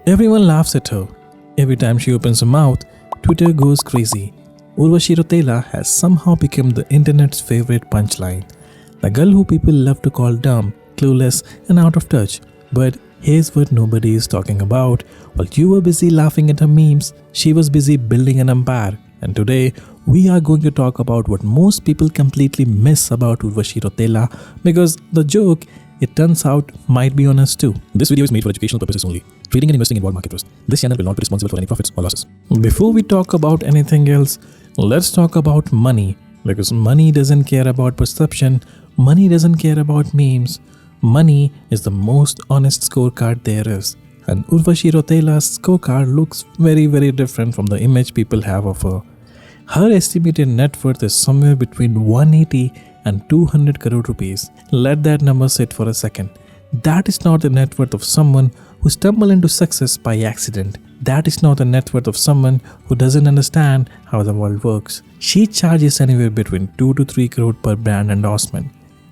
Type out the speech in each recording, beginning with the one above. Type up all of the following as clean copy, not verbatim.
Everyone laughs at her. Every time she opens her mouth, Twitter goes crazy. Urvashi Rautela has somehow become the internet's favorite punchline. The girl who people love to call dumb, clueless, and out of touch. But here's what nobody is talking about. While you were busy laughing at her memes, she was busy building an empire. And today, we are going to talk about what most people completely miss about Urvashi Rautela, because the joke, it turns out, might be on us too. This video is made for educational purposes only. Trading and investing involve market risk. This channel will not be responsible for any profits or losses. Before we talk about anything else, let's talk about money. Because money doesn't care about perception, money doesn't care about memes. Money is the most honest scorecard there is. And Urvashi Rautela's scorecard looks very different from the image people have of her. Her estimated net worth is somewhere between 180 and 200 crore rupees. Let that number sit for a second. That is not the net worth of someone who stumbled into success by accident. That is not the net worth of someone who doesn't understand how the world works. She charges anywhere between 2 to 3 crore per brand endorsement.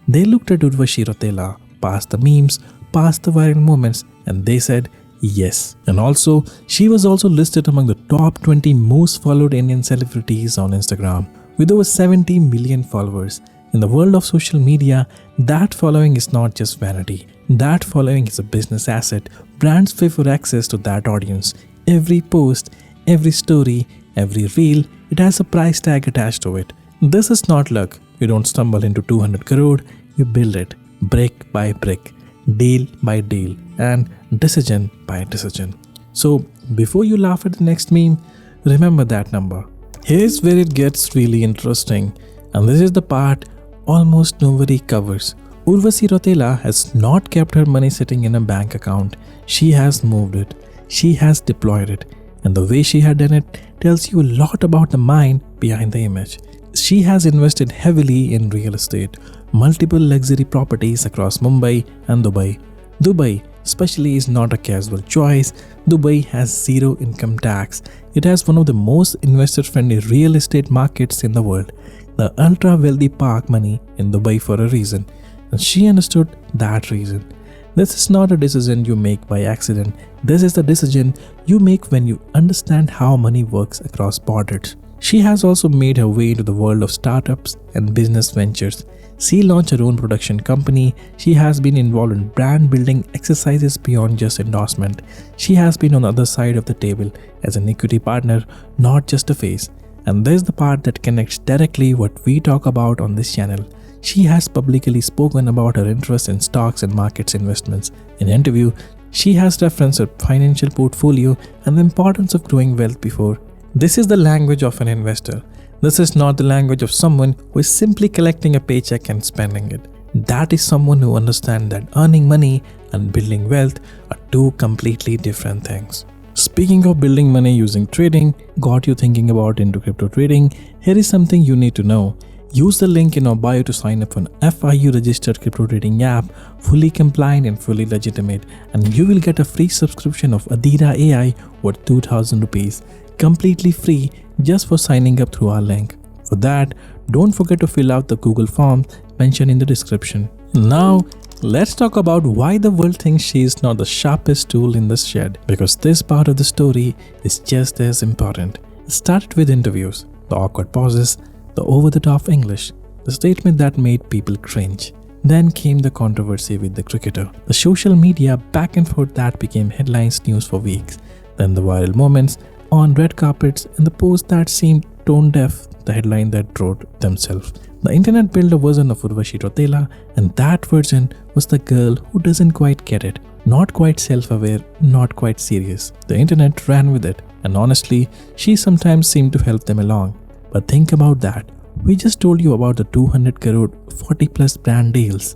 They looked at Urvashi Rautela, past the memes, past the viral moments, and they said yes. And also, she was also listed among the top 20 most followed Indian celebrities on Instagram, with over 70 million followers. In the world of social media, that following is not just vanity. That following is a business asset. Brands pay for access to that audience. Every post, every story, every reel, it has a price tag attached to it. This is not luck. You don't stumble into 200 crore, you build it, brick by brick, deal by deal, and decision by decision. So, before you laugh at the next meme, remember that number. Here's where it gets really interesting, and this is the part almost nobody covers. Urvashi Rautela has not kept her money sitting in a bank account. She has moved it. She has deployed it. And the way she had done it tells you a lot about the mind behind the image. She has invested heavily in real estate, multiple luxury properties across Mumbai and Dubai. Dubai especially is not a casual choice. Dubai has zero income tax. It has one of the most investor-friendly real estate markets in the world. The ultra-wealthy park money in Dubai for a reason, and she understood that reason. This is not a decision you make by accident. This is the decision you make when you understand how money works across borders. She has also made her way into the world of startups and business ventures. She launched her own production company. She has been involved in brand building exercises beyond just endorsement. She has been on the other side of the table as an equity partner, not just a face. And there's the part that connects directly what we talk about on this channel. She has publicly spoken about her interest in stocks and markets investments. In an interview, she has referenced her financial portfolio and the importance of growing wealth before. This is the language of an investor. This is not the language of someone who is simply collecting a paycheck and spending it. That is someone who understands that earning money and building wealth are two completely different things. Speaking of building money using trading, got you thinking about into crypto trading? Here is something you need to know. Use the link in our bio to sign up for an FIU registered crypto trading app, fully compliant and fully legitimate, and you will get a free subscription of Adhirah AI worth 2000 rupees, completely free just for signing up through our link. For that, don't forget to fill out the Google form mentioned in the description. Now, let's talk about why the world thinks she is not the sharpest tool in the shed, because this part of the story is just as important. It started with interviews, the awkward pauses, the over-the-top English, the statement that made people cringe. Then came the controversy with the cricketer, the social media back and forth that became headlines news for weeks, then the viral moments on red carpets and the posts that seemed tone deaf, the headline that wrote themselves. The internet built a version of Urvashi Rautela, and that version was the girl who doesn't quite get it, not quite self-aware, not quite serious. The internet ran with it, and honestly, she sometimes seemed to help them along. But think about that. We just told you about the 200 crore 40 plus brand deals,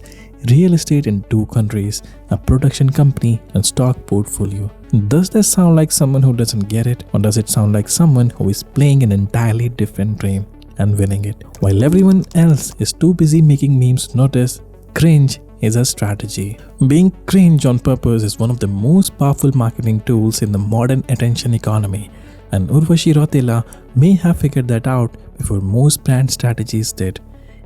real estate in 2 countries, a production company, and stock portfolio. Does that sound like someone who doesn't get it, or does it sound like someone who is playing an entirely different game and winning it? While everyone else is too busy making memes to notice, cringe is a strategy. Being cringe on purpose is one of the most powerful marketing tools in the modern attention economy, and Urvashi Rautela may have figured that out before most brand strategies did.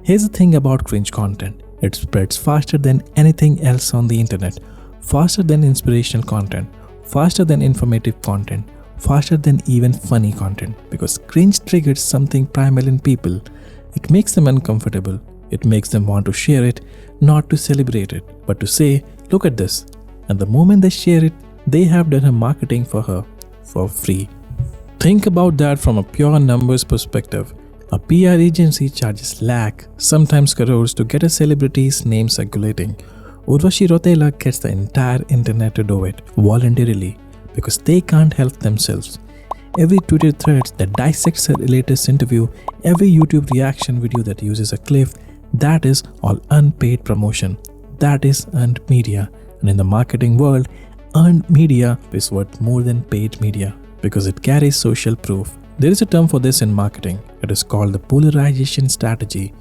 Here's the thing about cringe content. It spreads faster than anything else on the internet, faster than inspirational content, faster than informative content, faster than even funny content, because cringe triggers something primal in people. It makes them uncomfortable. It makes them want to share it, not to celebrate it, but to say, look at this. And the moment they share it, they have done her marketing for her for free. Think about that from a pure numbers perspective. A PR agency charges lakh, sometimes crores, to get a celebrity's name circulating. Urvashi Rautela gets the entire internet to do it voluntarily because they can't help themselves. Every Twitter thread that dissects her latest interview, every YouTube reaction video that uses a clip, that is all unpaid promotion. That is earned media. And in the marketing world, earned media is worth more than paid media because it carries social proof. There is a term for this in marketing. It is called the polarization strategy.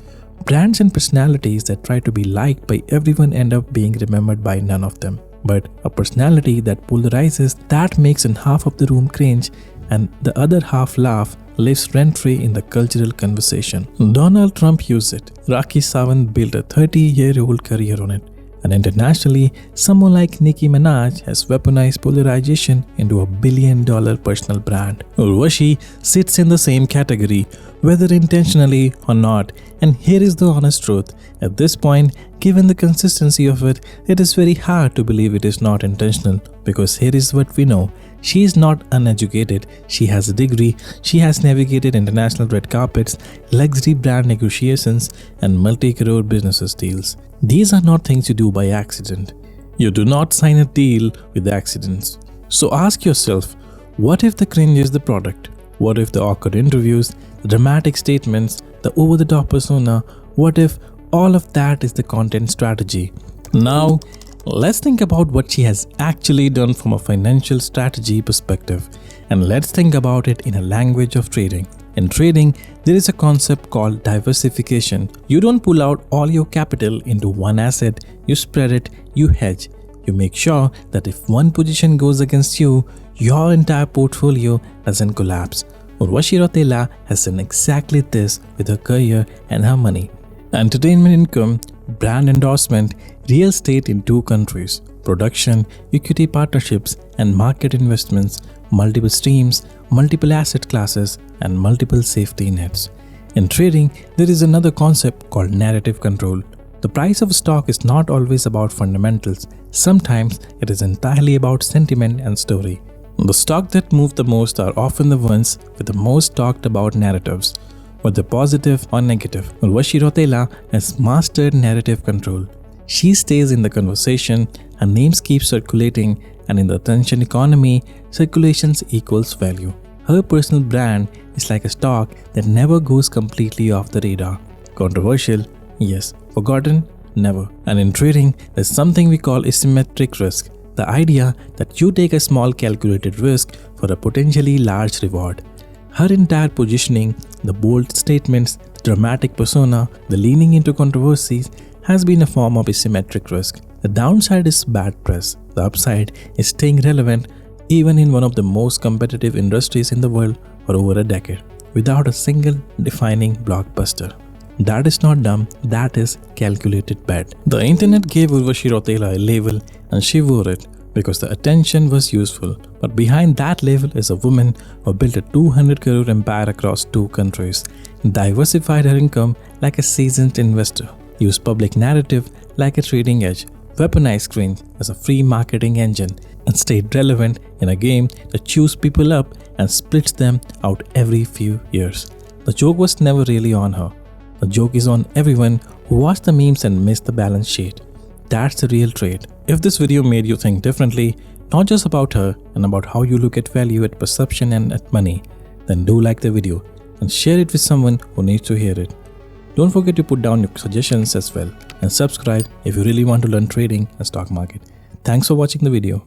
Brands and personalities that try to be liked by everyone end up being remembered by none of them. But a personality that polarizes, that makes in half of the room cringe and the other half laugh, lives rent-free in the cultural conversation. Donald Trump used it. Rakhi Sawant built a 30-year-old career on it. And internationally, someone like Nicki Minaj has weaponized polarization into a billion-dollar personal brand. Urvashi sits in the same category, whether intentionally or not. And here is the honest truth. At this point, given the consistency of it, it is very hard to believe it is not intentional. Because here is what we know. She is not uneducated. She has a degree. She has navigated international red carpets, luxury brand negotiations, and multi-crore business deals. These are not things you do by accident. You do not sign a deal with accidents. So ask yourself, what if the cringe is the product? What if the awkward interviews, the dramatic statements, the over-the-top persona, what if all of that is the content strategy? Now, let's think about what she has actually done from a financial strategy perspective. And let's think about it in a language of trading. In trading, there is a concept called diversification. You don't pull out all your capital into one asset, you spread it, you hedge. You make sure that if one position goes against you, your entire portfolio doesn't collapse. Urvashi Rautela has done exactly this with her career and her money. Entertainment income, brand endorsement, real estate in 2 countries, production, equity partnerships, and market investments, multiple streams, multiple asset classes, and multiple safety nets. In trading, there is another concept called narrative control. The price of a stock is not always about fundamentals. Sometimes it is entirely about sentiment and story. The stocks that move the most are often the ones with the most talked about narratives, whether positive or negative. Urvashi Rautela has mastered narrative control. She stays in the conversation, her names keep circulating, and in the attention economy, circulations equals value. Her personal brand is like a stock that never goes completely off the radar. Controversial? Yes. Forgotten? Never. And in trading, there's something we call asymmetric risk. The idea that you take a small calculated risk for a potentially large reward. Her entire positioning, the bold statements, the dramatic persona, the leaning into controversies has been a form of asymmetric risk. The downside is bad press. The upside is staying relevant even in one of the most competitive industries in the world for over a decade, without a single defining blockbuster. That is not dumb, that is calculated bet. The internet gave Urvashi Rautela a label and she wore it because the attention was useful. But behind that label is a woman who built a 200 crore empire across 2 countries, diversified her income like a seasoned investor, used public narrative like a trading edge, weaponized cringe as a free marketing engine, and stayed relevant in a game that chews people up and splits them out every few years. The joke was never really on her. The joke is on everyone who watched the memes and missed the balance sheet. That's the real trade. If this video made you think differently, not just about her and about how you look at value, at perception and at money, then do like the video and share it with someone who needs to hear it. Don't forget to put down your suggestions as well and subscribe if you really want to learn trading and stock market. Thanks for watching the video.